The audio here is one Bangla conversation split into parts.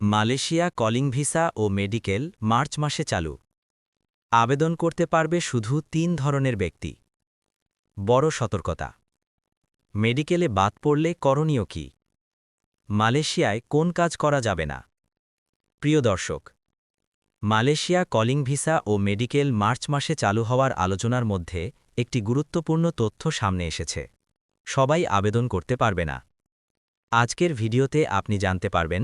মালয়েশিয়া কলিং ভিসা ও মেডিকেল মার্চ মাসে চালু। আবেদন করতে পারবে শুধু ৩ ধরনের ব্যক্তি। বড় সতর্কতা। মেডিকেলে বাদ পড়লে করণীয় কি? মালয়েশিয়ায় কোন কাজ করা যাবে না? প্রিয় দর্শক, মালয়েশিয়া কলিং ভিসা ও মেডিকেল মার্চ মাসে চালু হওয়ার আলোচনার মধ্যে একটি গুরুত্বপূর্ণ তথ্য সামনে এসেছে। সবাই আবেদন করতে পারবে না। আজকের ভিডিওতে আপনি জানতে পারবেন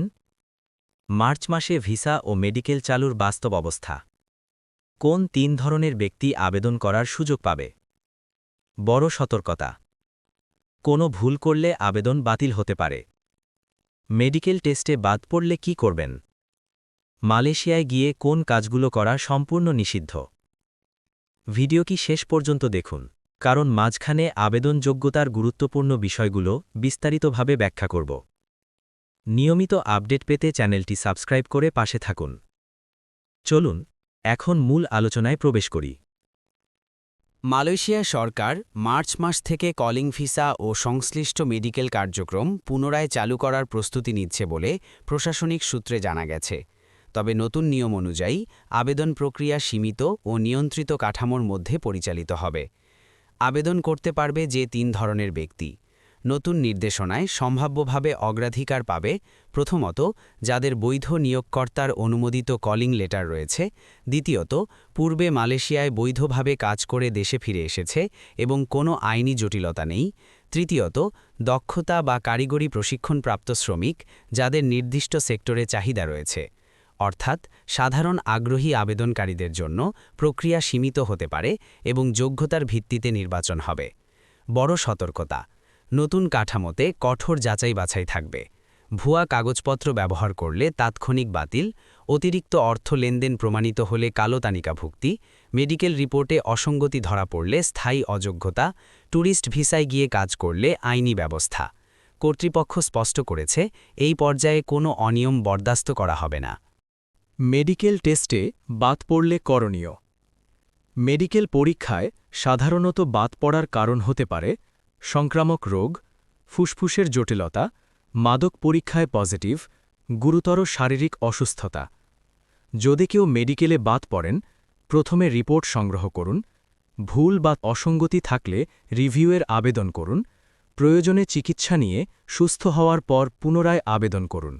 মার্চ মাসে ভিসা ও মেডিকেল চালুর বাস্তব অবস্থা। কোন ৩ ধরনের ব্যক্তি আবেদন করার সুযোগ পাবে? বড় সতর্কতা। কোনো ভুল করলে আবেদন বাতিল হতে পারে। মেডিকেল টেস্টে বাদ পড়লে কি করবেন? মালয়েশিয়ায় গিয়ে কোন কাজগুলো করা সম্পূর্ণ নিষিদ্ধ। ভিডিওটি শেষ পর্যন্ত দেখুন, কারণ মাঝখানে আবেদন যোগ্যতার গুরুত্বপূর্ণ বিষয়গুলো বিস্তারিতভাবে ব্যাখ্যা করব। নিয়মিত আপডেট পেতে চ্যানেলটি সাবস্ক্রাইব করে পাশে থাকুন। চলুন এখন মূল আলোচনায় প্রবেশ করি। মালয়েশিয়া সরকার মার্চ মাস থেকে কলিং ভিসা ও সংশ্লিষ্ট মেডিকেল কার্যক্রম পুনরায় চালু করার প্রস্তুতি নিচ্ছে বলে প্রশাসনিক সূত্রে জানা গেছে। তবে নতুন নিয়ম অনুযায়ী আবেদন প্রক্রিয়া সীমিত ও নিয়ন্ত্রিত কাঠামোর মধ্যে পরিচালিত হবে। আবেদন করতে পারবে যে ৩ ধরনের ব্যক্তি। নতুন নির্দেশনায় সম্ভাব্যভাবে অগ্রাধিকার পাবে প্রথমত, যাদের বৈধ নিয়োগকর্তার অনুমোদিত কলিং লেটার রয়েছে; দ্বিতীয়ত, পূর্বে মালয়েশিয়ায় বৈধভাবে কাজ করে দেশে ফিরে এসেছে এবং কোনো আইনি জটিলতা নেই; তৃতীয়ত, দক্ষতা বা কারিগরি প্রশিক্ষণপ্রাপ্ত শ্রমিক, যাদের নির্দিষ্ট সেক্টরে চাহিদা রয়েছে। অর্থাৎ সাধারণ আগ্রহী আবেদনকারীদের জন্য প্রক্রিয়া সীমিত হতে পারে এবং যোগ্যতার ভিত্তিতে নির্বাচন হবে। বড় সতর্কতা। নতুন কাঠামোতে কঠোর যাচাই-বাছাই থাকবে। ভুয়া কাগজপত্র ব্যবহার করলে তাৎক্ষণিক বাতিল, অতিরিক্ত অর্থ লেনদেন প্রমাণিত হলে কালো তালিকাভুক্তি, মেডিকেল রিপোর্টে অসঙ্গতি ধরা পড়লে স্থায়ী অযোগ্যতা, ট্যুরিস্ট ভিসায় গিয়ে কাজ করলে আইনি ব্যবস্থা। কর্তৃপক্ষ স্পষ্ট করেছে, এই পর্যায়ে কোনো অনিয়ম বরদাস্ত করা হবে না। মেডিকেল টেস্টে বাদ পড়লে করণীয়। মেডিকেল পরীক্ষায় সাধারণত বাদ পড়ার কারণ হতে পারে সংক্রামক রোগ, ফুসফুসের জটিলতা, মাদক পরীক্ষায় পজিটিভ, গুরুতর শারীরিক অসুস্থতা। যদি কেউ মেডিকেলে বাদ পড়েন, প্রথমে রিপোর্ট সংগ্রহ করুন। ভুল বা অসঙ্গতি থাকলে রিভিউয়ের আবেদন করুন। প্রয়োজনে চিকিৎসা নিয়ে সুস্থ হওয়ার পর পুনরায় আবেদন করুন।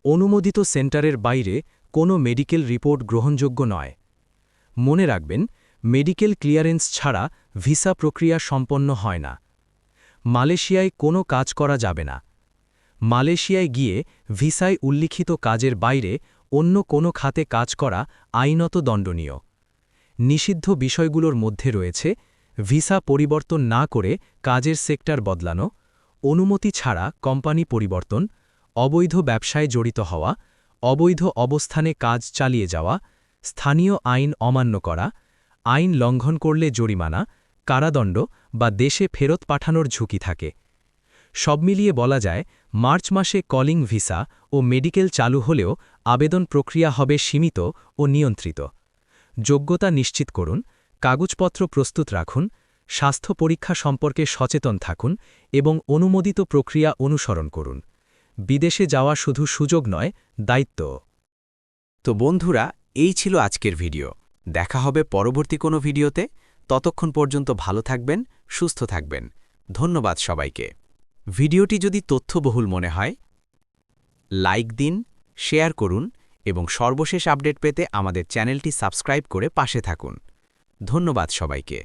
অনুমোদিত সেন্টারের বাইরে কোনো মেডিকেল রিপোর্ট গ্রহণযোগ্য নয়। মনে রাখবেন, মেডিকেল ক্লিয়ারেন্স ছাড়া ভিসা প্রক্রিয়া সম্পন্ন হয় না। মালয়েশিয়ায় কোনো কাজ করা যাবে না। মালয়েশিয়ায় গিয়ে ভিসায় উল্লিখিত কাজের বাইরে অন্য কোনো খাতে কাজ করা আইনত দণ্ডনীয়। নিষিদ্ধ বিষয়গুলোর মধ্যে রয়েছে ভিসা পরিবর্তন না করে কাজের সেক্টর বদলানো, অনুমতি ছাড়া কোম্পানি পরিবর্তন, অবৈধ ব্যবসায় জড়িত হওয়া, অবৈধ অবস্থানে কাজ চালিয়ে যাওয়া, স্থানীয় আইন অমান্য করা, আইন লঙ্ঘন করলে জরিমানা, কারাদণ্ড বা দেশে ফেরত পাঠানোর ঝুঁকি থাকে। সব মিলিয়ে বলা যায়, মার্চ মাসে কলিং ভিসা ও মেডিকেল চালু হলেও আবেদন প্রক্রিয়া হবে সীমিত ও নিয়ন্ত্রিত। যোগ্যতা নিশ্চিত করুন, কাগজপত্র প্রস্তুত রাখুন, স্বাস্থ্য পরীক্ষা সম্পর্কে সচেতন থাকুন এবং অনুমোদিত প্রক্রিয়া অনুসরণ করুন। বিদেশে যাওয়া শুধু সুযোগ নয়, দায়িত্ব। তো বন্ধুরা, এই ছিল আজকের ভিডিও। দেখা হবে পরবর্তী কোনো ভিডিওতে। ততক্ষণ পর্যন্ত ভালো থাকবেন, সুস্থ থাকবেন। ধন্যবাদ সবাইকে। ভিডিওটি যদি তথ্যবহুল মনে হয়, লাইক দিন, শেয়ার করুন এবং সর্বশেষ আপডেট পেতে আমাদের চ্যানেলটি সাবস্ক্রাইব করে পাশে থাকুন। ধন্যবাদ সবাইকে।